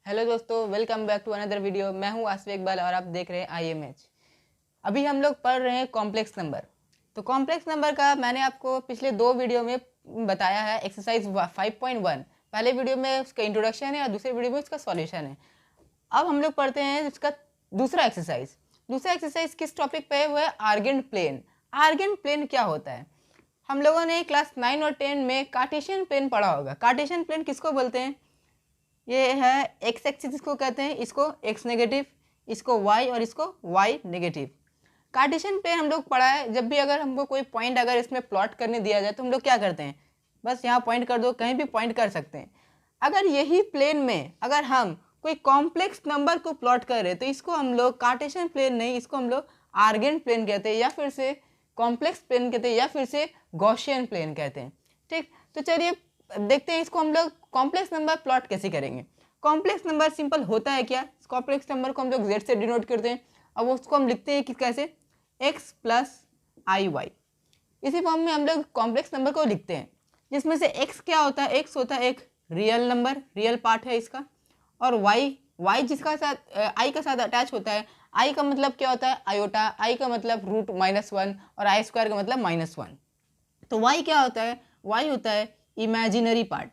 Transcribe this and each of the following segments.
Hello दोस्तों, welcome back to another video. मैं हूं आसिफ इकबाल और आप देख रहे हैं IMH। अभी हम लोग पढ़ रहे हैं कॉम्प्लेक्स नंबर। तो कॉम्प्लेक्स नंबर का मैंने आपको पिछले 2 वीडियो में बताया है। एक्सरसाइज 5.1 पहले वीडियो में उसका इंट्रोडक्शन है और दूसरे वीडियो में उसका सॉल्यूशन है। अब हम लोग पढ़ते हैं उसका दूसरा एक्सरसाइज। दूसरा एक्सरसाइज किस टॉपिक पे है? वो है आर्गेंट प्लेन। आर्गेंट प्लेन क्या होता है? हम लोगों ने क्लास 9 और 10 में कार्टेशियन प्लेन पढ़ा होगा। कार्टेशियन प्लेन किसको बोलते हैं? ये है एक्स एक्सिस, इसको कहते हैं, इसको एक्स नेगेटिव, इसको वाई और इसको वाई नेगेटिव। कार्टेशियन प्लेन हम लोग पढ़ा है। जब भी अगर हमको कोई पॉइंट अगर इसमें प्लॉट करने दिया जाए तो हम लोग क्या करते हैं? बस यहाँ पॉइंट कर दो, कहीं भी पॉइंट कर सकते हैं। अगर यही प्लेन में अगर हम कोई कॉम्प्लेक्स नंबर को प्लॉट कर रहे तो इसको हम लोग कार्टेशियन प्लेन नहीं, इसको हम लोग आर्गेंट प्लेन कहते हैं, या फिर से कॉम्प्लेक्स प्लेन कहते हैं, या फिर से गॉसियन प्लेन कहते हैं। ठीक, तो चलिए देखते हैं इसको हम लोग कॉम्प्लेक्स नंबर प्लॉट कैसे करेंगे। कॉम्प्लेक्स नंबर सिंपल होता है क्या? कॉम्प्लेक्स नंबर को हम लोग जेड से डिनोट करते हैं और उसको हम लिखते हैं कि कैसे? X plus i Y. इसी फॉर्म में हम लोग कॉम्प्लेक्स नंबर को लिखते हैं, जिसमें से एक्स क्या होता है? एक्स होता है एक रियल नंबर, रियल पार्ट है इसका। और वाई जिसका साथ आई का साथ अटैच होता है। आई का मतलब क्या होता है? आयोटा। आई का मतलब √-1 और आई स्क्वायर का मतलब -1। तो वाई क्या होता है? वाई होता है इमेजिनरी पार्ट।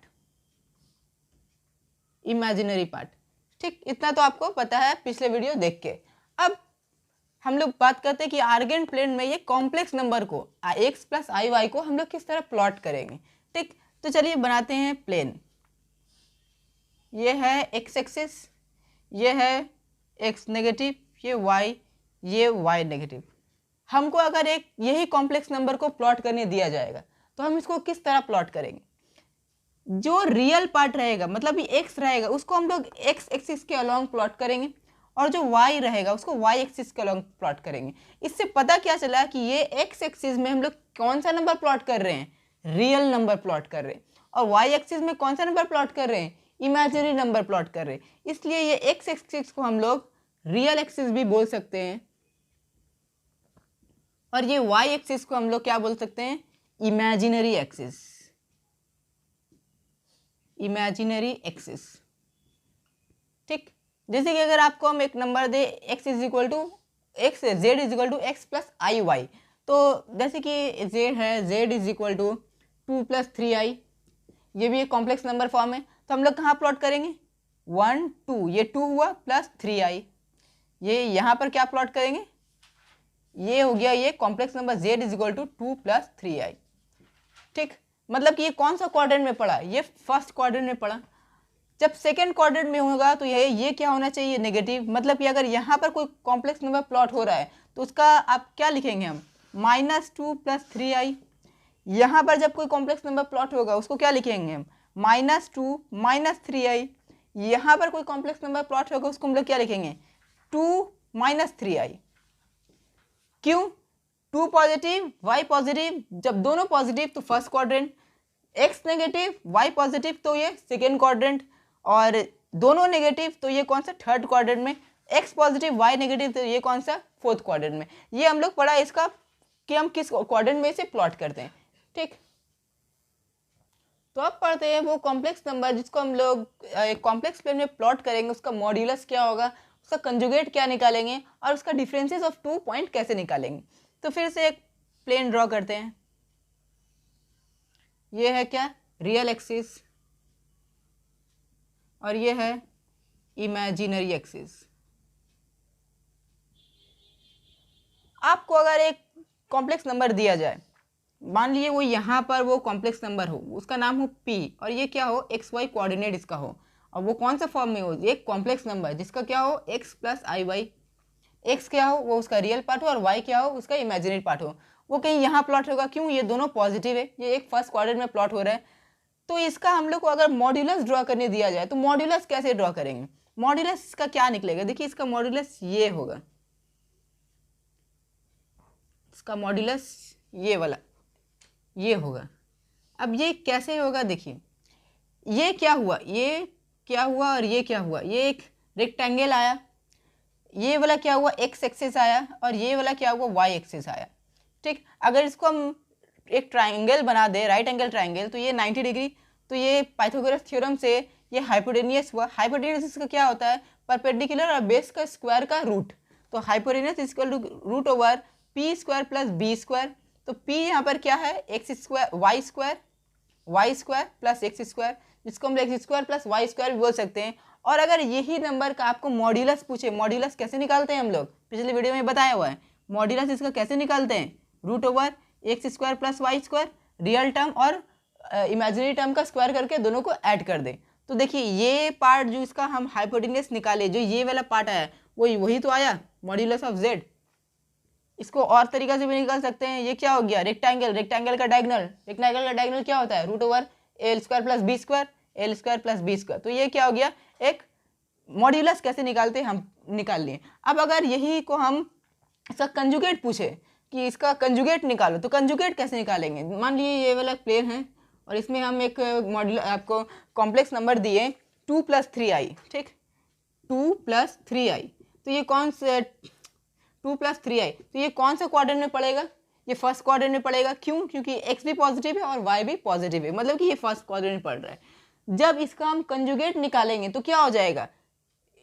Imaginary part. ठीक, इतना तो आपको पता है पिछले वीडियो देख के। अब हम लोग बात करते हैं कि आर्गेंट प्लेन में ये कॉम्प्लेक्स नंबर को एक्स प्लस आई वाई को हम लोग किस तरह प्लॉट करेंगे। ठीक, तो चलिए बनाते हैं प्लेन। ये है एक्स एक्सिस, ये है एक्स नेगेटिव, ये वाई नेगेटिव। हमको अगर एक यही कॉम्प्लेक्स नंबर को प्लॉट करने दिया जाएगा तो हम इसको किस तरह प्लॉट करेंगे? जो रियल पार्ट रहेगा, मतलब ये एक्स रहेगा, उसको हम लोग एक्स एक्सिस के अलोंग प्लॉट करेंगे, और जो वाई रहेगा उसको वाई एक्सिस के अलोंग प्लॉट करेंगे। इससे पता क्या चला कि ये एक्स एक्सिस में हम लोग कौन सा नंबर प्लॉट कर रहे हैं? रियल नंबर प्लॉट कर रहे हैं। और वाई एक्सिस में कौन सा नंबर प्लॉट कर रहे हैं? इमेजिनरी नंबर प्लॉट कर रहे हैं। इसलिए ये एक्स एक्सिस को हम लोग रियल एक्सिस भी बोल सकते हैं, और ये वाई एक्सिस को हम लोग क्या बोल सकते हैं? Imaginary axis. Imaginary axis. ठीक, जैसे कि अगर आपको हम एक नंबर दे x is equal to x, z is equal to x plus i y, तो जैसे कि जेड है, Z is equal to 2 + 3i, ये भी एक कॉम्प्लेक्स नंबर फॉर्म है। तो हम लोग कहाँ प्लॉट करेंगे? 1 2, ये 2 हुआ प्लस 3i, ये यहाँ पर क्या प्लॉट करेंगे? ये हो गया ये complex number z is equal to 2 + 3i। ठीक, मतलब कि ये कौन सा क्वाड्रेंट में पड़ा? ये फर्स्ट क्वाड्रेंट में पड़ा। जब सेकेंड क्वाड्रेंट में होगा तो ये क्या होना चाहिए? नेगेटिव। मतलब कि अगर यहाँ पर कोई कॉम्प्लेक्स नंबर प्लॉट हो रहा है तो उसका आप क्या लिखेंगे? हम -2 + 3i। यहाँ पर जब कोई कॉम्प्लेक्स नंबर प्लॉट होगा उसको क्या लिखेंगे? हम -2 - 3i। यहाँ पर कोई कॉम्प्लेक्स नंबर प्लॉट होगा उसको हम लोग क्या लिखेंगे? 2 - 3i। क्यों? 2 पॉजिटिव, y पॉजिटिव, जब दोनों पॉजिटिव तो first quadrant, x negative, y positive तो ये सेकेंड क्वाड्रेंट, और दोनों नेगेटिव तो ये कौन सा? थर्ड क्वाड्रेंट में। x पॉजिटिव, y नेगेटिव तो ये कौन सा? फोर्थ क्वाड्रेंट में। ये हम लोग पढ़ा इसका कि हम किस क्वाड्रेंट में इसे प्लॉट करते हैं। ठीक, तो अब पढ़ते हैं वो कॉम्प्लेक्स नंबर जिसको हम लोग कॉम्प्लेक्स प्लेन में प्लॉट करेंगे, उसका मॉड्यूलस क्या होगा, उसका कंजुगेट क्या निकालेंगे, और उसका डिफरेंसेस ऑफ 2 पॉइंट कैसे निकालेंगे। तो फिर से एक प्लेन ड्रॉ करते हैं। ये है क्या? रियल एक्सिस, और ये है इमेजिनरी एक्सिस। आपको अगर एक कॉम्प्लेक्स नंबर दिया जाए, मान लीजिए वो यहाँ पर वो कॉम्प्लेक्स नंबर हो, उसका नाम हो p, और ये क्या हो? एक्स वाई कोऑर्डिनेट इसका हो, और वो कौन सा फॉर्म में हो? एक कॉम्प्लेक्स नंबर जिसका क्या हो? x + आई वाई। एक्स क्या हो? वो उसका रियल पार्ट हो, और वाई क्या हो? उसका इमेजिनरी पार्ट हो। वो कहीं यहाँ प्लॉट होगा। क्यों? ये दोनों पॉजिटिव है, ये एक फर्स्ट क्वाड्रेंट में प्लॉट हो रहा है। तो इसका हम लोग को अगर मॉड्यूलस ड्रॉ करने दिया जाए तो मॉड्यूलस कैसे ड्रॉ करेंगे? मॉड्यूलस इसका क्या निकलेगा? देखिए, इसका मॉड्यूलस ये होगा, इसका मॉड्यूलस ये वाला ये होगा। अब ये कैसे होगा? देखिए, ये क्या हुआ, ये क्या हुआ, और ये क्या हुआ? ये एक रेक्टेंगल आया, ये वाला क्या हुआ? एक्स एक्सिस आया, और ये वाला क्या हुआ? वाई एक्सिस आया। ठीक, अगर इसको हम एक ट्राइंगल बना दे, राइट एंगल ट्राइंगल, तो ये 90 डिग्री, तो ये पाइथागोरस थ्योरम से ये हाइपोटेनियस हुआ। हाइपोटेनियस इसका क्या होता है, परपेंडिकुलर और बेस का स्क्वायर का रूट। तो hypotenuse is equal to root over p square plus b square. तो पी यहाँ पर क्या है, x square y square plus x square, जिसको हम x square plus y square भी बोल सकते हैं। और अगर यही नंबर का आपको मॉड्यूलस पूछे, मॉड्यूलस कैसे निकालते हैं हम लोग पिछले वीडियो में बताया हुआ है। मॉड्यूलस इसका कैसे निकालते हैं, root over x square plus y square, real term और इमेजिनरी टर्म का स्क्वायर करके दोनों को ऐड कर दें। तो देखिए ये पार्ट जो इसका हम हाइपोटेनियस निकाले, जो ये वाला पार्ट आया वही तो आया मॉड्यूलस ऑफ जेड। इसको और तरीका से भी निकाल सकते हैं। ये क्या हो गया, रेक्टेंगल का डायगोनल क्या होता है, root over l square plus b square. तो ये क्या हो गया, एक मॉड्यूलस कैसे निकालते हैं हम निकाल लिए। अब अगर यही को हम इसका कंजुगेट पूछे कि इसका कंजुगेट निकालो, तो कंजुगेट कैसे निकालेंगे। मान लीजिए ये वाला प्लेन है और इसमें हम एक मॉड्यूल आपको कॉम्प्लेक्स नंबर दिए 2 + 3i, ठीक, 2 + 3i। तो ये कौन से 2 + 3i, तो ये कौन सा क्वाड्रेंट में पड़ेगा, ये फर्स्ट क्वाड्रेंट में पड़ेगा। क्यों, क्योंकि x भी पॉजिटिव है और y भी पॉजिटिव है, मतलब कि ये फर्स्ट क्वाड्रेंट में पड़ रहा है। जब इसका हम कंजुगेट निकालेंगे तो क्या हो जाएगा,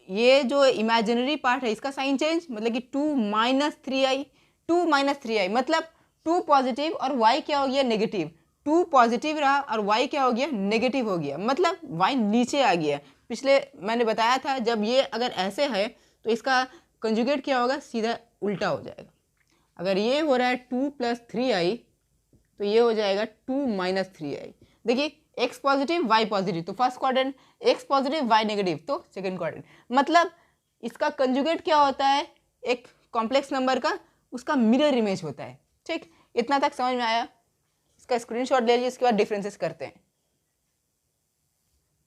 ये जो इमेजिनरी पार्ट है इसका साइन चेंज, मतलब कि 2 - 3i, 2 - 3i मतलब 2 पॉजिटिव और y क्या हो गया, नेगेटिव। 2 पॉजिटिव रहा और y क्या हो गया, नेगेटिव हो गया, मतलब y नीचे आ गया। पिछले मैंने बताया था जब ये अगर ऐसे है तो इसका कंजुगेट क्या होगा, सीधा उल्टा हो जाएगा। अगर ये हो रहा है 2 + 3i तो ये हो जाएगा 2 - 3i। देखिए x पॉजिटिव y पॉजिटिव तो first quadrant, x positive y negative तो सेकंड क्वाड्रेंट। मतलब इसका कंजुगेट क्या होता है, एक कॉम्प्लेक्स नंबर का उसका मिरर इमेज होता है। ठीक, इतना तक समझ में आया। इसका स्क्रीनशॉट ले लीजिए, इसके बाद डिफरेंसेस करते हैं।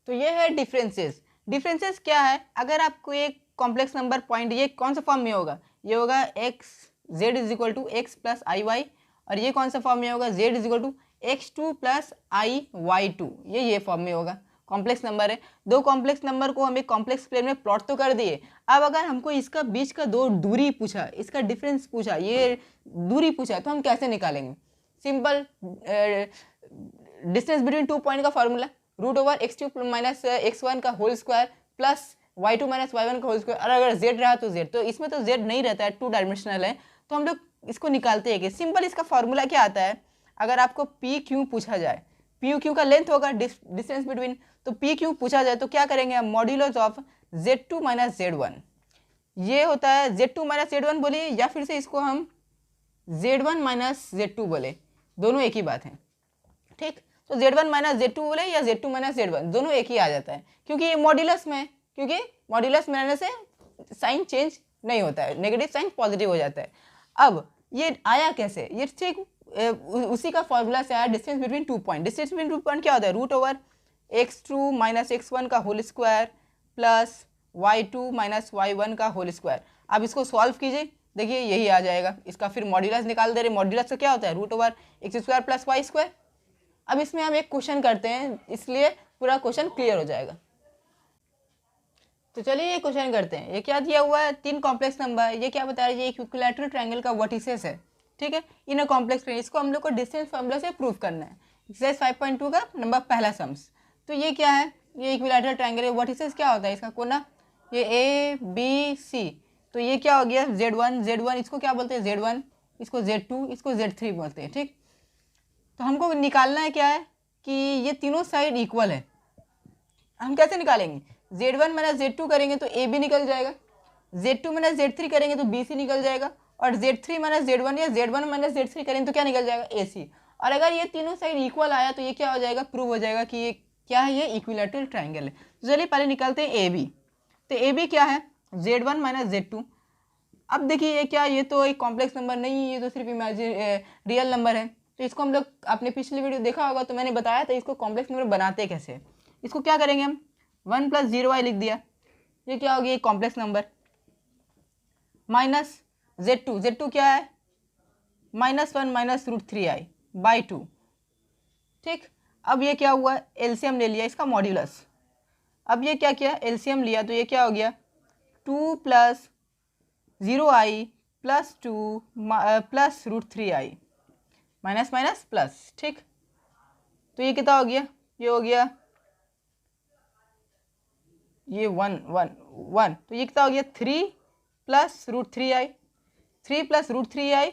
तो ये है डिफरेंसेस क्या है, अगर आपको एक कॉम्प्लेक्स नंबर पॉइंट, ये कौन सा फॉर्म में होगा, ये होगा z = x + iy, और ये कौन सा फॉर्म में होगा, z = x2 + iy2, ये फॉर्म में होगा। कॉम्प्लेक्स नंबर है, दो कॉम्प्लेक्स नंबर को हम एक कॉम्प्लेक्स प्लेन में प्लॉट तो कर दिए। अब अगर हमको इसका बीच का दो दूरी पूछा, इसका डिफरेंस पूछा, ये दूरी पूछा, तो हम कैसे निकालेंगे। सिंपल डिस्टेंस बिटवीन 2 पॉइंट का formula, root over x2 - x1 का whole square plus y2 - y1 का होल स्क्वायर। और अगर z रहा तो z, तो इसमें तो z नहीं रहता है, 2 डायमेंशनल है, तो हम लोग इसको निकालते हैं कि सिंपल इसका फॉर्मूला क्या आता है। अगर आपको पी क्यू पूछा जाए, पी क्यू का लेंथ होगा डिस्टेंस बिटवीन, तो पी क्यू पूछा जाए तो क्या करेंगे हम, मॉड्यूलस ऑफ z2 - z1, ये होता है z2 - z1 बोलिए, या फिर से इसको हम z1 - z2 बोले, दोनों एक ही बात है। ठीक, तो z1 - z2 बोले या z2 - z1, दोनों एक ही आ जाता है, क्योंकि ये मॉड्यूलस में है, क्योंकि मॉड्यूलस में रहने से साइन चेंज नहीं होता है, नेगेटिव साइन पॉजिटिव हो जाता है। अब ये आया कैसे, ये ठीक उसी का फॉर्मूला से आया, distance between 2 point. Distance between 2 point क्या होता है, रूट ओवर x2 - x1 का whole square plus y2 - y1 का होल स्क्वायर। अब इसको सॉल्व कीजिए, देखिए यही आ जाएगा। इसका फिर मॉड्यूलस निकाल दे रहे, मॉड्यूलस का क्या होता है, रूट ओवर x² + y²। अब इसमें हम एक क्वेश्चन करते हैं, इसलिए पूरा क्वेश्चन क्लियर हो जाएगा। तो चलिए ये क्वेश्चन करते हैं। ये क्या दिया हुआ है, 3 कॉम्प्लेक्स नंबर, ये क्या बता रही है, इक्विलैटरल ट्रायंगल का वर्टिसेस है, ठीक है, इन अ कॉम्प्लेक्स ट्रायंगल। इसको हम लोग को डिस्टेंस फार्मूला से प्रूव करना है। एक्सरसाइज 5.2 का नंबर पहला सम्स। तो ये क्या है, ये इक्विलैटरल ट्रायंगल है, वर्टिसेस क्या होता है इसका कोना, ये ABC। तो ये क्या हो गया, Z1 इसको क्या बोलते हैं, Z1, इसको Z2, इसको Z3 बोलते हैं। ठीक, तो हमको निकालना है क्या है कि ये तीनों साइड इक्वल है। हम कैसे निकालेंगे, Z1 - Z2 करेंगे तो AB निकल जाएगा, Z2 - Z3 करेंगे तो BC निकल जाएगा, और Z3 - Z1 या Z1 - Z3 करेंगे तो क्या निकल जाएगा, AC। और अगर ये तीनों साइड इक्वल आया तो ये क्या हो जाएगा, प्रूव हो जाएगा कि ये क्या है, ये इक्विलैटरल ट्रायंगल है। तो चलिए पहले निकालते हैं AB। तो AB क्या है, Z1 - Z2। अब देखिए ये क्या, ये तो एक कॉम्प्लेक्स नंबर नहीं, ये तो सिर्फ रियल नंबर है। तो इसको हम लोग आपने पिछली वीडियो देखा होगा, तो मैंने बताया था इसको कॉम्प्लेक्स नंबर बनाते कैसे। इसको क्या करेंगे हम, 1 + 0i लिख दिया, ये क्या हो गया, कॉम्प्लेक्स नंबर, माइनस Z2 क्या है, -1 - √3i/2। ठीक, अब ये क्या हुआ, एलसीएम ले लिया इसका मॉड्यूलस। अब ये क्या किया, एलसीएम लिया, तो ये क्या हो गया, 2 + 0i + 2 + √3i, minus minus plus. ठीक, तो ये कितना हो गया, ये हो गया ये 1 तो ये कितना हो गया 3 plus root 3i, 3 plus root 3i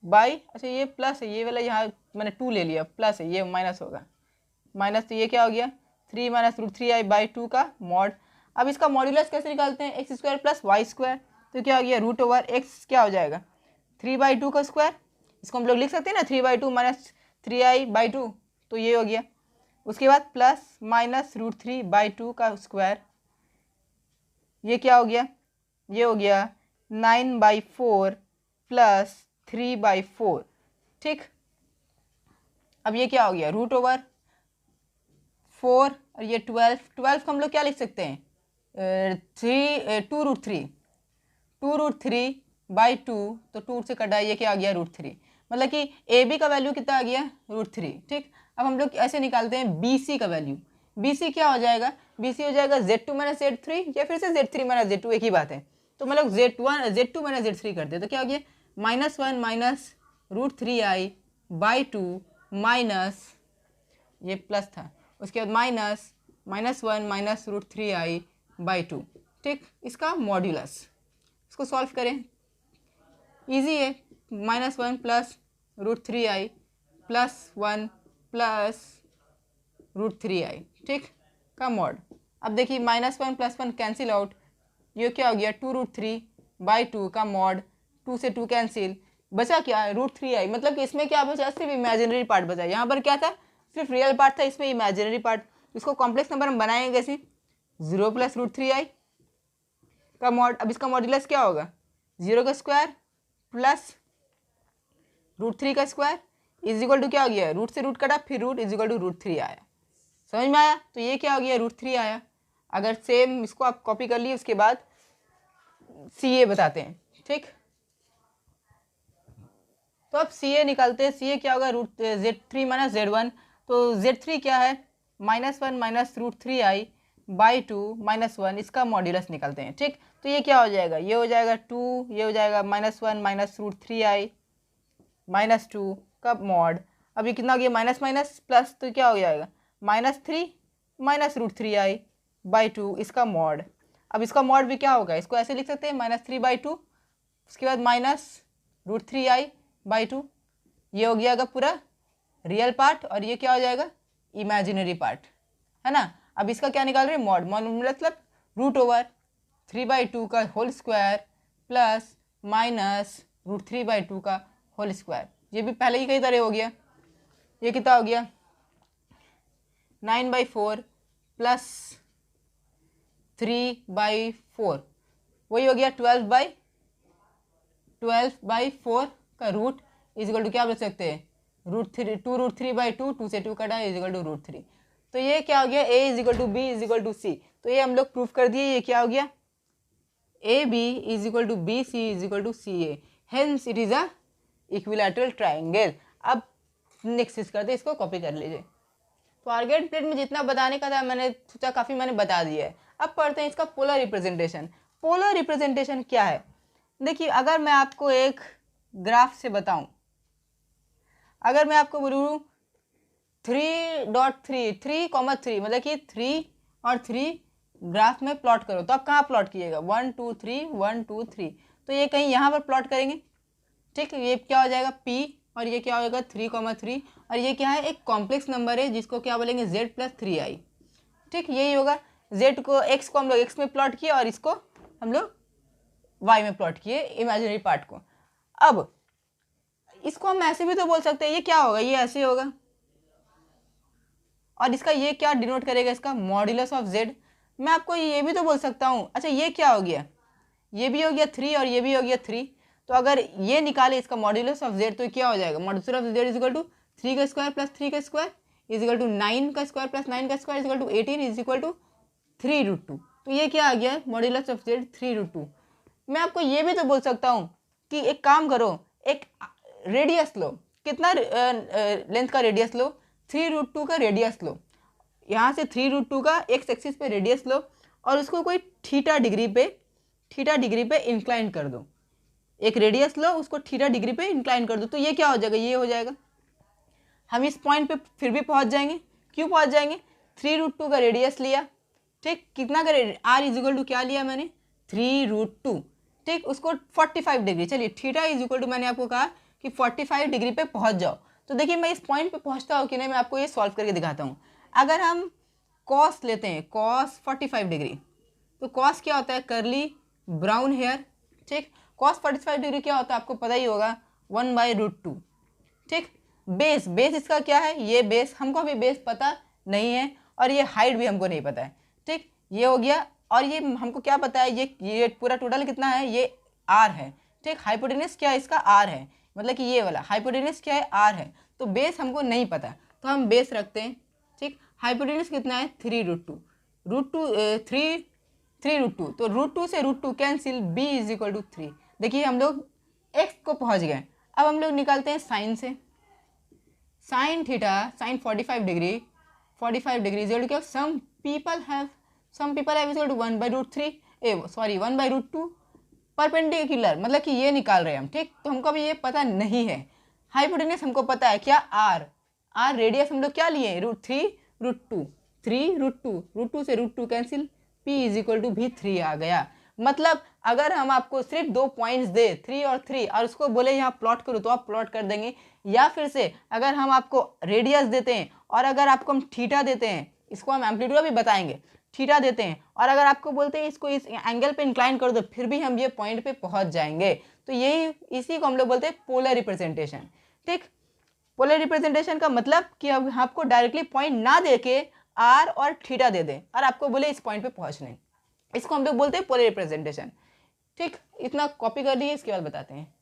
by, अच्छा ये प्लस है, ये वाला यहाँ मैंने 2 ले लिया, प्लस है, ये माइनस होगा, माइनस, तो ये क्या हो गया 3 माइनस रूट 3i बाई 2 का मॉड। अब इसका मॉड्यूलस कैसे निकालते हैं, x square plus y square, तो क्या हो गया रूट ओवर एक्स क्या हो जाएगा 3/2 का स्क्वायर, इसको हम लोग लिख सकते हैं ना 3/2 माइनस 3i/2, तो ये हो गया। उसके बाद प्लस माइनस रूट 3/2 का स्क्वायर, ये क्या हो गया, ये हो गया 9/4 प्लस 3/4, ठीक। अब ये क्या हो गया रूट ओवर 4 और ये 12 को हम लोग क्या लिख सकते हैं 2√3/2, तो 2 से कटा, ये क्या आ गया √3, मतलब कि ए बी का वैल्यू कितना आ गया √3, ठीक। अब हम लोग ऐसे निकालते हैं बी सी का वैल्यू, बी सी क्या हो जाएगा, बी सी हो जाएगा Z2 माइनस Z3 या फिर से Z3 माइनस Z2, एक ही बात है, तो मतलब Z2 माइनस Z3 करते हैं, तो क्या हो गया -1 माइनस √3i/2 माइनस, ये प्लस था, उसके बाद -1 माइनस √3i/2, ठीक। इसका मॉड्यूलस, इसको सॉल्व करें, इजी है, -1 plus √3i plus 1 plus √3i, ठीक, का मॉड। अब देखिए -1 प्लस 1 कैंसिल आउट, ये क्या हो गया 2√3/2 का मॉड, 2 से 2 कैंसिल, बचा क्या √3i, मतलब कि इसमें क्या बचा, सिर्फ इमेजिनरी पार्ट बचा, यहाँ पर क्या था सिर्फ रियल पार्ट था, इसमें इमेजिनरी पार्ट। इसको कॉम्प्लेक्स नंबर हम बनाएंगे कैसे, 0 प्लस √3i का मॉड। अब इसका मॉड्यूलस क्या होगा 0 का स्क्वायर प्लस √3 का स्क्वायर इज इक्वल टू क्या हो गया, रूट से रूट कटा, फिर रूट इज इक्वल टू √3 आया, समझ में आया, तो ये क्या हो गया √3 आया। अगर सेम इसको आप कॉपी कर लिए, उसके बाद सी ए बताते हैं, ठीक। तो अब सी ए निकालते हैं, सी ए क्या होगा Z3 माइनस Z1, तो Z3 क्या है -1 माइनस √3i/2 -1, इसका मॉड्यूलस निकालते हैं, ठीक। तो ये क्या हो जाएगा, ये हो जाएगा 2, ये हो जाएगा -1 माइनस √3i/2 का मॉड। अब ये कितना हो गया माइनस माइनस प्लस, तो क्या हो जाएगा -3 माइनस √3i/2 इसका मॉड। अब इसका मॉड भी क्या होगा, इसको ऐसे लिख सकते हैं -3/2, उसके बाद माइनस √3i/2, ये हो गया पूरा रियल पार्ट, और ये क्या हो जाएगा इमेजिनरी पार्ट, है ना। अब इसका क्या निकाल रहे हैं मॉड, मतलब रूट ओवर 3/2 का होल स्क्वायर प्लस माइनस √3/2 का होल स्क्वायर, ये भी पहले ही कई तरह हो गया, ये कितना हो गया 9/4 प्लस 3/4, वही हो गया 12/4 का रूट इज इक्वल टू क्या बच सकते हैं √3/2, 2 से 2 कटा इज इक्वल टू √3, तो ये क्या हो गया A is equal to B is equal to C, तो ये हम लोग प्रूफ कर दिए, ये क्या हो गया AB is equal to BC is equal to CA, hence it is a equilateral triangle. अब नेक्स्ट करते हैं, इसको कॉपी कर लीजिए। तो टारगेट प्लेट में जितना बताने का था मैंने सोचा काफ़ी मैंने बता दिया है। अब पढ़ते हैं इसका पोलर रिप्रेजेंटेशन। पोलर रिप्रेजेंटेशन क्या है, देखिए अगर मैं आपको एक ग्राफ से बताऊं, अगर मैं आपको बोलूँ 3.3 मतलब कि 3 और 3 ग्राफ में प्लॉट करो, तो आप कहाँ प्लॉट कीजिएगा 1 2 3 1 2 3, तो ये कहीं यहाँ पर प्लॉट करेंगे, ठीक। ये क्या हो जाएगा P और ये क्या होगा 3,3, और ये क्या है एक कॉम्प्लेक्स नंबर है जिसको क्या बोलेंगे Z प्लस 3i, ठीक। यही होगा, Z को X को हम लोग X में प्लॉट किए और इसको हम लोग Y में प्लॉट किए इमेजिनरी पार्ट को। अब इसको हम ऐसे भी तो बोल सकते हैं, ये क्या होगा, ये ऐसे होगा, और इसका ये क्या डिनोट करेगा, इसका मॉड्यूलस ऑफ Z। मैं आपको ये भी तो बोल सकता हूँ, अच्छा ये क्या हो गया, ये भी हो गया 3 और ये भी हो गया 3, तो अगर ये निकाले इसका मॉड्यूलस ऑफ Z, तो क्या हो जाएगा modulus of Z is equal to 3 का स्क्वायर प्लस 3 का स्क्वायर इज इक्वल टू 9 का स्क्वायर प्लस 9 का square is equal to 18 is equal to 3√2, तो ये क्या आ गया मॉड्यूलस ऑफ Z 3√2। मैं आपको ये भी तो बोल सकता हूँ कि एक काम करो, एक रेडियस लो, कितना लेंथ का रेडियस लो, 3√2 का रेडियस लो, यहाँ से 3√2 का एक्स एक्सिस पे रेडियस लो और उसको कोई थीटा डिग्री पे इंक्लाइन कर दो, एक रेडियस लो उसको थीटा डिग्री पे इंक्लाइन कर दो, तो ये क्या हो जाएगा, ये हो जाएगा। हम इस पॉइंट पे फिर भी पहुँच जाएंगे, क्यों पहुँच जाएंगे 3√2 का रेडियस लिया, ठीक, कितना करें, आर इज इक्वल टू क्या लिया मैंने 3√2, ठीक, उसको 45 डिग्री, चलिए थीटा इज इक्वल टू मैंने आपको कहा कि 45 डिग्री पे पहुंच जाओ। तो देखिए मैं इस पॉइंट पे पहुंचता हूँ कि नहीं, मैं आपको ये सॉल्व करके दिखाता हूँ। अगर हम कॉस लेते हैं, कॉस 45 डिग्री, तो कॉस क्या होता है, करली ब्राउन हेयर, ठीक, कॉस 45 डिग्री क्या होता है आपको पता ही होगा, 1/√2, ठीक। बेस, बेस इसका क्या है, ये बेस, हमको अभी बेस पता नहीं है, और ये हाइट भी हमको नहीं पता है, ठीक, ये हो गया। और ये हमको क्या पता है, ये पूरा टोटल कितना है, ये आर है, ठीक। हाइपोटेनस क्या है इसका, आर है, मतलब कि ये वाला हाइपोटेनस क्या है, आर है। तो बेस हमको नहीं पता, तो हम बेस रखते हैं, ठीक। हाइपोटेनस कितना है 3√2, √2 तो √2 से √2 cancel, b is equal to 3। देखिए हम लोग x को पहुंच गए। अब हम लोग निकालते हैं साइन से, sine theta, sine 45 degree, 45 degree is equal to क्या, some people have is equal to 1/√3, 1/√2 perpendicular, मतलब कि ये निकाल रहे हैं हम, ठीक। तो हमको अभी ये पता नहीं है। हाइपोटेनस हमको पता है क्या, आर रेडियस हम लोग क्या लिए, √3 से √2 cancel, p is equal to भी 3 आ गया। मतलब अगर हम आपको सिर्फ 2 पॉइंट्स दे 3 और उसको बोले यहाँ प्लॉट करो तो आप प्लॉट कर देंगे, या फिर से अगर हम आपको रेडियस देते हैं और अगर आपको हम थीटा देते हैं, इसको हम एम्पलीट्यूड भी बताएंगे, थीटा देते हैं, और अगर आपको बोलते हैं इसको इस एंगल पे इंक्लाइन कर दो, फिर भी हम ये पॉइंट पे पहुंच जाएंगे। तो यही, इसी को हम लोग बोलते हैं पोलर रिप्रेजेंटेशन, ठीक। पोलर रिप्रेजेंटेशन का मतलब कि अब आपको डायरेक्टली पॉइंट ना देके आर और थीटा दे दें और आपको बोले इस पॉइंट पे पहुंचने, इसको हम लोग बोलते हैं पोलर रिप्रेजेंटेशन, ठीक। इतना कॉपी कर लीजिए, इसके बाद बताते हैं।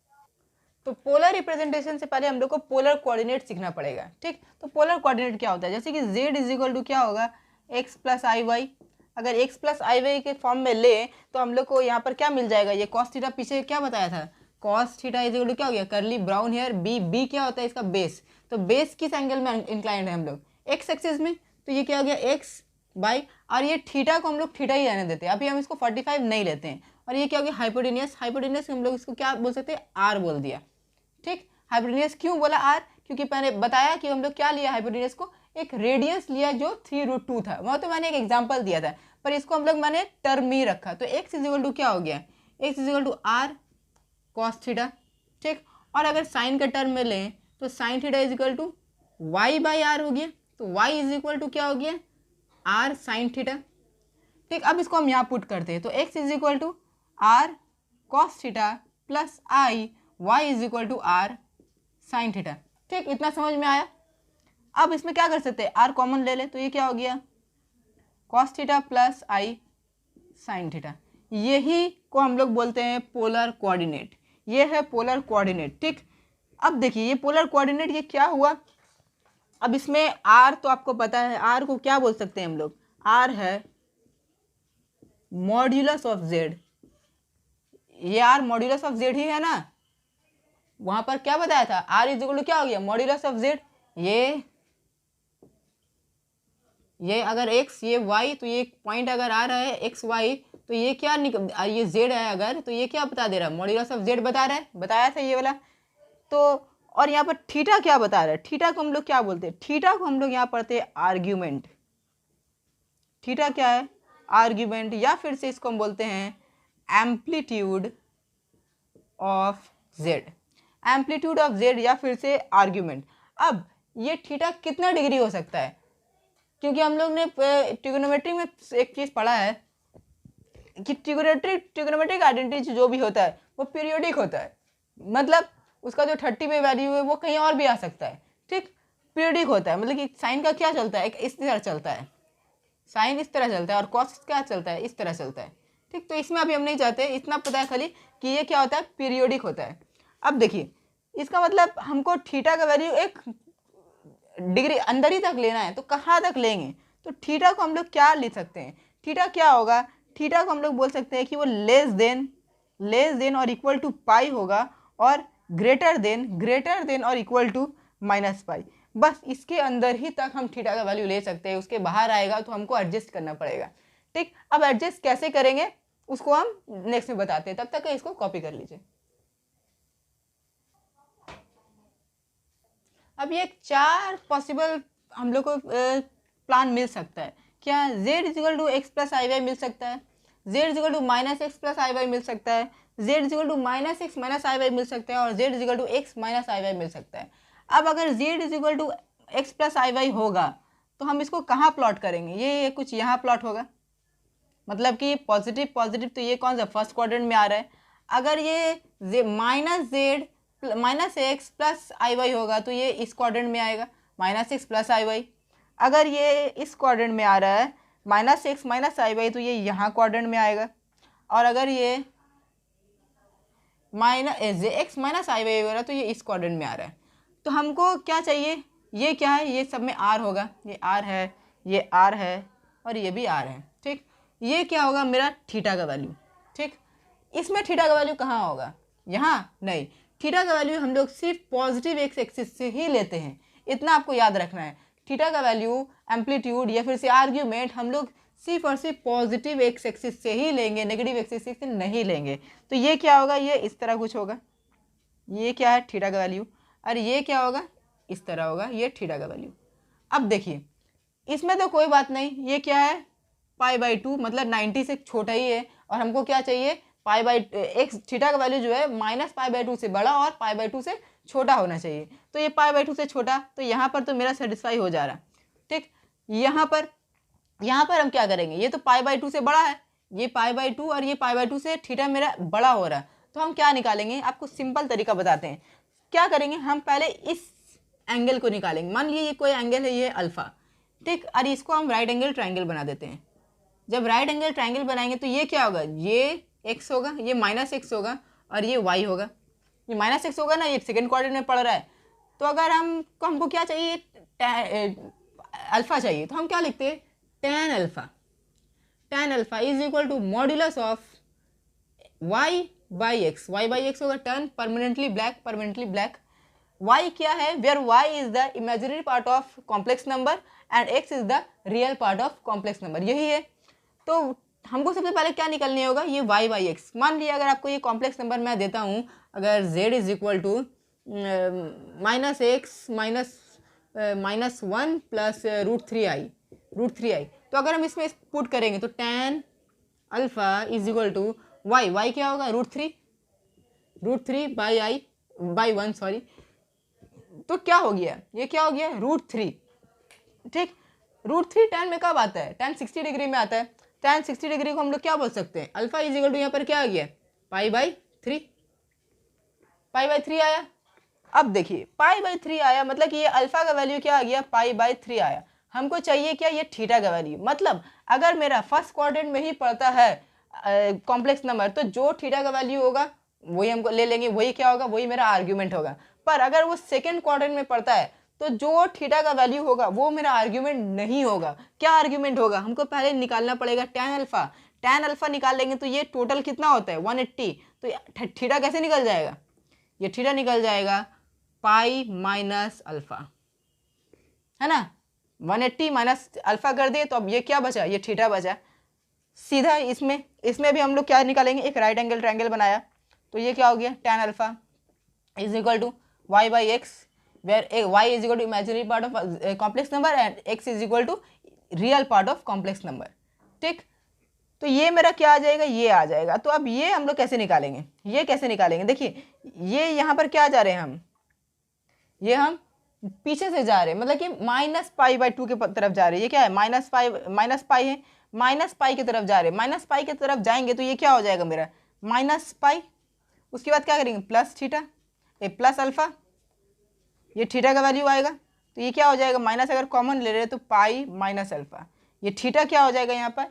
तो पोलर रिप्रेजेंटेशन से पहले हम लोग को पोलर कोऑर्डिनेट सीखना पड़ेगा, ठीक। तो पोलर कोऑर्डिनेट क्या होता है, जैसे कि z इज इक्वल टू क्या होगा, x प्लस आई वाई। अगर x प्लस आई वाई के फॉर्म में ले तो हम लोग को यहाँ पर क्या मिल जाएगा, ये कॉस थीटा पीछे क्या बताया था, cos theta is equal to क्या हो गया, करली ब्राउन हेयर, बी क्या होता है इसका बेस। तो बेस किस एंगल में इंक्लाइंड है हम लोग, एक्स एक्सिस में, तो ये क्या हो गया x बाई, और ये थीटा को हम लोग थीटा ही रहने देते हैं, अभी हम इसको 45 नहीं लेते हैं। और ये क्या हो गया हाइपोटेनियस, हाइपोटेनियस हम लोग इसको क्या बोल सकते हैं, आर बोल दिया, ठीक। हाइपोटेनियस क्यों बोला आर, क्योंकि मैंने बताया कि हम लोग क्या लिया हाइपोटेनियस को, एक रेडियस लिया जो 3√2 था, वह तो मैंने एक एग्जांपल दिया था, पर इसको हम लोग मैंने टर्म ही रखा। तो x इज इक्वल टू क्या हो गया, x is equal to r cos theta, ठीक। और अगर साइन का टर्म में लें तो sine theta is equal to y by r हो गया, तो y इज इक्वल टू क्या हो गया, आर साइन थीटा, ठीक। अब इसको हम यहाँ पुट करते हैं, तो x is equal to r cos theta plus i, y is equal to r sine theta, ठीक। इतना समझ में आया। अब इसमें क्या कर सकते हैं, r कॉमन ले ले, तो ये क्या हो गया, कॉस थीटा प्लस आई साइन थीटा। यही को हम लोग बोलते हैं पोलर कोऑर्डिनेट, ये है पोलर कोऑर्डिनेट, ठीक। अब देखिए ये पोलर कोऑर्डिनेट ये क्या हुआ, अब इसमें r तो आपको पता है, r को क्या बोल सकते हैं हम लोग, r है मॉड्यूलस ऑफ z, ये r मॉड्यूलस ऑफ z ही है ना, वहां पर क्या बताया था, r इज इक्वल टू क्या हो गया, मॉड्यूलस ऑफ z, ये अगर x ये y, तो ये पॉइंट अगर आ रहा है x y, तो ये क्या निकल, ये z है अगर, तो ये क्या बता दे रहा है, मॉड्यूलस ऑफ z बता रहा है, बताया था ये वाला। तो और यहाँ पर थीटा क्या बता रहा है, थीटा को हम लोग क्या बोलते हैं, थीटा को हम लोग यहाँ पढ़ते हैं आर्ग्यूमेंट, थीटा क्या है, आर्ग्यूमेंट, या फिर से इसको हम बोलते हैं amplitude of Z, amplitude of Z या फिर से आर्ग्यूमेंट। अब ये थीटा कितना डिग्री हो सकता है, क्योंकि हम लोग ने ट्रिगोनोमेट्री में एक चीज़ पढ़ा है कि ट्रिगोनोमेट्रिक आइडेंटिटी जो भी होता है वो पीरियोडिक होता है, मतलब उसका जो 30 पे वैल्यू है वो कहीं और भी आ सकता है, ठीक। पीरियोडिक होता है, मतलब कि साइन का क्या चलता है, एक इस तरह चलता है, साइन इस तरह चलता है, और कॉस क्या चलता है, इस तरह चलता है, ठीक। तो इसमें अभी हम नहीं चाहते, इतना पता है खाली कि ये क्या होता है, पीरियोडिक होता है। अब देखिए इसका मतलब हमको थीटा का वैल्यू एक डिग्री अंदर ही तक लेना है, तो कहाँ तक लेंगे, तो थीटा को हम लोग क्या लिख सकते हैं, थीटा क्या होगा, थीटा को हम लोग बोल सकते हैं कि वो लेस देन और इक्वल टू पाई होगा, और ग्रेटर देन और इक्वल टू माइनस पाई। बस इसके अंदर ही तक हम थीटा का वैल्यू ले सकते हैं, उसके बाहर आएगा तो हमको एडजस्ट करना पड़ेगा, ठीक। अब एडजस्ट कैसे करेंगे उसको हम नेक्स्ट में बताते हैं, तब तक इसको कॉपी कर लीजिए। अब ये 4 पॉसिबल हम लोग को प्लान मिल सकता है क्या z is equal to x plus i y मिल सकता है, z is equal to minus x plus i y मिल सकता है, z is equal to minus x minus i y मिल सकता है और z is equal to x minus i y मिल सकता है। अब अगर z is equal to x plus i y होगा तो हम इसको कहाँ प्लॉट करेंगे, ये कुछ यहाँ प्लॉट होगा, मतलब कि पॉजिटिव पॉजिटिव, तो ये कौन सा फर्स्ट क्वाड्रेंट में आ रहा है। अगर ये minus z minus x plus i y होगा तो ये इस क्वाड्रेंट में आएगा, minus x plus i y. अगर ये इस क्वाड्रेंट में आ रहा है minus x minus i y तो ये यहाँ क्वाड्रेंट में आएगा। और अगर ये minus x minus i y हो रहा है तो ये इस क्वाड्रेंट में आ रहा है। तो हमको क्या चाहिए, ये क्या है, ये सब में आर होगा, ये आर है, ये आर है और ये भी आर है। ठीक, ये क्या होगा मेरा थीटा का वैल्यू। ठीक, इसमें थीटा का वैल्यू कहाँ होगा, यहाँ नहीं, थीटा का वैल्यू हम लोग सिर्फ पॉजिटिव एक्स एक्सिस से ही लेते हैं, इतना आपको याद रखना है। थीटा का वैल्यू एम्पलीट्यूड या फिर से आर्ग्यूमेंट हम लोग सिर्फ और सिर्फ पॉजिटिव एक्स एक्सिस से ही लेंगे, नेगेटिव एक्स एक्सिस से नहीं लेंगे। तो ये क्या होगा, ये इस तरह कुछ होगा, ये क्या है थीटा का वैल्यू, और ये क्या होगा इस तरह होगा, ये थीटा का वैल्यू। अब देखिए इसमें तो कोई बात नहीं, ये क्या है π/2 मतलब 90 से छोटा ही है, और हमको क्या चाहिए एक्स थीटा का वैल्यू जो है माइनस π/2 से बड़ा और π/2 से छोटा होना चाहिए। तो ये π/2 से छोटा, तो यहाँ पर तो मेरा सेटिस्फाई हो जा रहा। ठीक, यहाँ पर हम क्या करेंगे, ये तो π/2 से बड़ा है, ये π/2 और ये π/2 से थीटा मेरा बड़ा हो रहा है। तो हम क्या निकालेंगे, आपको सिंपल तरीका बताते हैं। क्या करेंगे, हम पहले इस एंगल को निकालेंगे। मान लीजिए ये कोई एंगल है, ये अल्फा। ठीक, और इसको हम राइट एंगल ट्रायंगल बना देते हैं। जब राइट एंगल ट्रायंगल बनाएंगे तो ये क्या होगा, ये x होगा, ये माइनस एक्स होगा और ये y होगा। ये माइनस एक्स होगा ना, ये सेकंड क्वाड्रेंट में पड़ रहा है। तो अगर हमको क्या चाहिए, अल्फा चाहिए, तो हम क्या लिखते हैं, tan alpha. tan alpha is equal to modulus of y/x। y/x होगा tan परमानेंटली ब्लैक। y क्या है, where y is the imaginary part of complex number and x is the real part of complex number, यही है। तो हमको सबसे पहले क्या निकलने होगा, ये y/x। मान लिया अगर आपको ये कॉम्प्लेक्स नंबर मैं देता हूँ, अगर z is equal to minus x minus 1 plus √3i, तो अगर हम इसमें पुट करेंगे तो tan alpha is equal to y क्या होगा, √3/1 सॉरी। तो क्या हो गया, ये क्या हो गया, √3। ठीक, √3 tan में कब आता है, tan 60 डिग्री में आता है। tan 60 डिग्री को हम लोग क्या बोल सकते हैं, अल्फा इज इक्वल टू यहाँ पर क्या आ गया, π/3 आया। अब देखिए π/3 आया, मतलब कि ये अल्फा का वैल्यू क्या आ गया, π/3 आया। हमको चाहिए क्या, ये थीटा का वैल्यू। मतलब अगर मेरा फर्स्ट क्वाड्रेंट में ही पड़ता है कॉम्प्लेक्स नंबर, तो जो थीटा का वैल्यू होगा वही हमको ले लेंगे, वही क्या होगा, वही मेरा आर्ग्यूमेंट होगा। पर अगर वो सेकेंड क्वाड्रेंट में पड़ता है तो जो थीटा का वैल्यू होगा वो मेरा आर्ग्यूमेंट नहीं होगा। क्या आर्ग्यूमेंट होगा, हमको पहले निकालना पड़ेगा tan अल्फा निकाल लेंगे तो ये टोटल कितना होता है 180। तो थीटा कैसे निकल जाएगा, ये थीटा निकल जाएगा पाई माइनस अल्फा, है ना। 180 माइनस अल्फा कर दिए तो अब ये क्या बचा, ये थीटा बचा। सीधा इसमें भी हम लोग क्या निकालेंगे, एक राइट एंगल ट्रायंगल बनाया, तो ये क्या हो गया, tan alpha is equal to y/x, where y is equal to imaginary part of complex number and x is equal to real part of complex number। ठीक, तो ये मेरा क्या आ जाएगा, ये आ जाएगा। तो अब ये हम लोग कैसे निकालेंगे, ये कैसे निकालेंगे, देखिए ये यहाँ पर क्या जा रहे हैं हम, ये हम पीछे से जा रहे हैं, मतलब कि -π/2 के तरफ जा रहे हैं। ये क्या है, माइनस पाई है, -π की तरफ जा रहे हैं। -π की तरफ जाएंगे तो ये क्या हो जाएगा मेरा, -π। उसके बाद क्या करेंगे, प्लस थीटा प्लस अल्फा, ये थीटा का वैल्यू आएगा। तो ये क्या हो जाएगा, माइनस अगर कॉमन ले रहे हैं तो पाई माइनस अल्फा, ये थीटा क्या हो जाएगा यहाँ पर,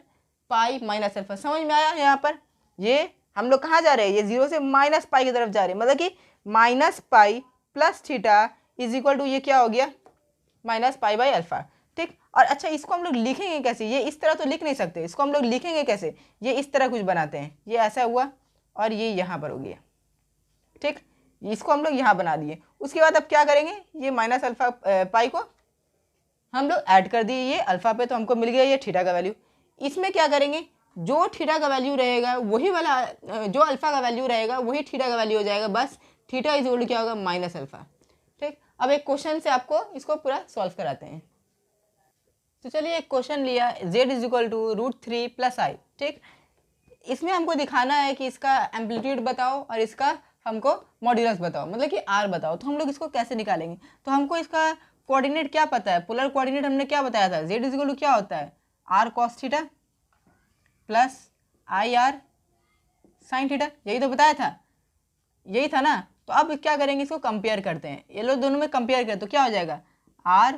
पाई माइनस अल्फा। समझ में आया, यहाँ पर ये हम लोग कहाँ जा रहे हैं, ये 0 से -π की तरफ जा रहे हैं, मतलब कि -π plus theta is equal to ये क्या हो गया, -π/अल्फा। ठीक, और अच्छा इसको हम लोग लिखेंगे कैसे, ये इस तरह तो लिख नहीं सकते, इसको हम लोग लिखेंगे कैसे, ये इस तरह कुछ बनाते हैं, ये ऐसा हुआ और ये यहाँ पर हो गया। ठीक, इसको हम लोग यहाँ बना दिए। उसके बाद अब क्या करेंगे, ये माइनस अल्फा पाई को हम लोग ऐड कर दिए ये अल्फा पे, तो हमको मिल गया ये थीटा का वैल्यू। इसमें क्या करेंगे, जो थीटा का वैल्यू रहेगा वही वाला, जो अल्फा का वैल्यू रहेगा वही थीटा का वैल्यू हो जाएगा, बस थीटा इज इक्वल टू क्या होगा, माइनस अल्फा। ठीक, अब एक क्वेश्चन से आपको इसको पूरा सॉल्व कराते हैं। तो चलिए एक क्वेश्चन लिया, z is equal to √3 + i। ठीक, इसमें हमको दिखाना है कि इसका एम्पलीट्यूड बताओ और इसका हमको मॉड्यूलस बताओ, मतलब कि r बताओ। तो हम लोग इसको कैसे निकालेंगे? तो हमको इसका कोऑर्डिनेट क्या पता है, पोलर कोऑर्डिनेट हमने क्या बताया था, z इज इक्वल टू क्या होता है, r cos theta plus I R sine theta, यही तो बताया था, यही था ना। तो अब क्या करेंगे, इसको कंपेयर करते हैं, ये लोग दोनों में कंपेयर करें तो क्या हो जाएगा, r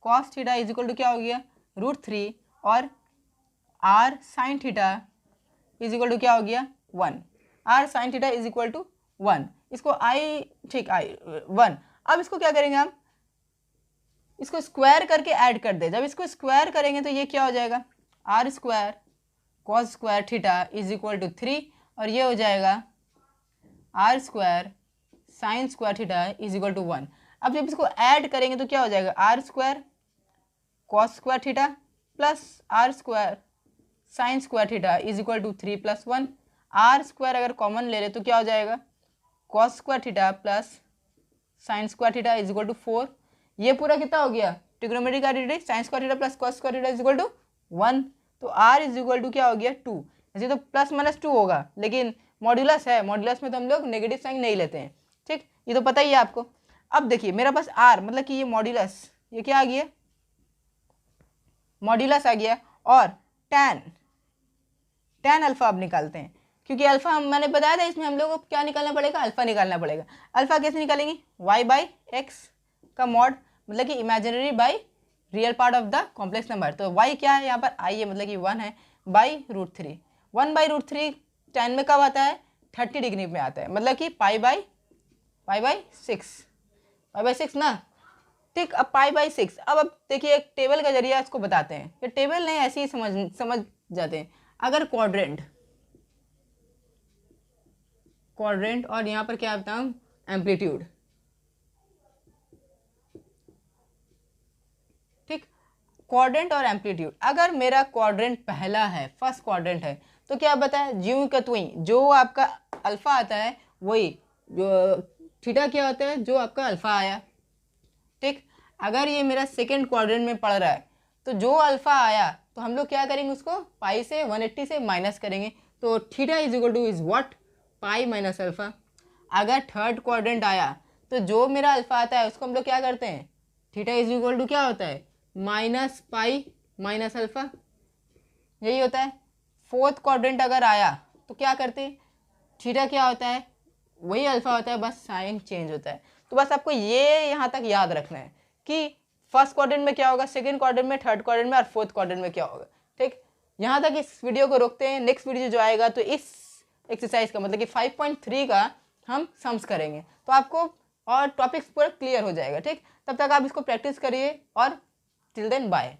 cos theta is equal to क्या हो गया, √3 और r sin theta is equal to क्या हो गया 1, r sin theta is equal to 1, इसको i, ठीक i 1। अब इसको क्या करेंगे हम, इसको स्क्वायर करके ऐड कर दे। जब इसको स्क्वायर करेंगे तो ये क्या हो जाएगा, r square cos square theta is equal to 3 और ये हो जाएगा r square sine square theta is equal to 1। अब जब इसको ऐड करेंगे तो क्या हो जाएगा, r square cos square theta plus r square sine square theta is equal to 3 + 1। r square अगर कॉमन ले ले तो क्या हो जाएगा, cos square theta plus sine square theta is equal to 4। ये पूरा कितना हो गया, trigonometric identity, sine square theta plus cos square theta is equal to 1। तो r इज इक्वल टू क्या हो गया 2। ऐसे तो +- 2 होगा, लेकिन मॉड्यूलस है, मॉड्यूलस में तो हम लोग नेगेटिव साइन नहीं लेते हैं। ठीक, ये तो पता ही है आपको। अब देखिए मेरा पास r मतलब कि ये मॉड्यूलस, ये क्या आ गया, मॉड्यूलस आ गया, और tan अल्फा अब निकालते हैं, क्योंकि अल्फा हम मैंने बताया था इसमें हम लोग को क्या निकालना पड़ेगा, अल्फा निकालना पड़ेगा। अल्फा कैसे निकालेंगे, y/x का मॉड, मतलब कि imaginary by real part of the complex number. तो y क्या है यहाँ पर, i है, मतलब कि 1 है, बाई √3। 1/√3 tan में कब आता है, 30 डिग्री में आता है, मतलब कि π/6 ना। ठीक, अब π/6। अब देखिए एक टेबल का जरिया इसको बताते हैं, ये टेबल नहीं ऐसे ही समझ जाते हैं। अगर क्वाड्रेंट और यहाँ पर क्या बताऊँ, एम्पलीट्यूड। ठीक, क्वाड्रेंट और एम्पलीट्यूड, अगर मेरा क्वाड्रेंट पहला है, फर्स्ट क्वाड्रेंट है, तो क्या बताया, ज्यों का त्वई, जो आपका अल्फा आता है वही जो थीटा क्या होता है, जो आपका अल्फा आया। ठीक, अगर ये मेरा सेकेंड क्वाड्रेंट में पड़ रहा है तो जो अल्फा आया तो हम लोग क्या करेंगे, उसको पाई से 180 से माइनस करेंगे। तो theta is equal two is what, pi minus alpha. अगर थर्ड क्वाड्रेंट आया तो जो मेरा अल्फा आता है उसको हम लोग क्या करते हैं, थीटा इज इक्वल टू क्या होता है, माइनस पाई माइनस अल्फा, यही होता है। फोर्थ क्वाड्रेंट अगर आया तो क्या करते हैं, थीटा क्या होता है, वही अल्फा होता है, बस साइन चेंज होता है। तो बस आपको ये यहाँ तक याद रखना है कि फर्स्ट क्वाड्रेंट में क्या होगा, सेकंड क्वाड्रेंट में, थर्ड क्वाड्रेंट में और फोर्थ क्वाड्रेंट में क्या होगा। ठीक, यहाँ तक इस वीडियो को रोकते हैं। नेक्स्ट वीडियो जो आएगा तो इस एक्सरसाइज का मतलब कि 5.3 का हम सम्स करेंगे, तो आपको और टॉपिक्स पूरा क्लियर हो जाएगा। ठीक, तब तक आप इसको प्रैक्टिस करिए और टिल देन बाय।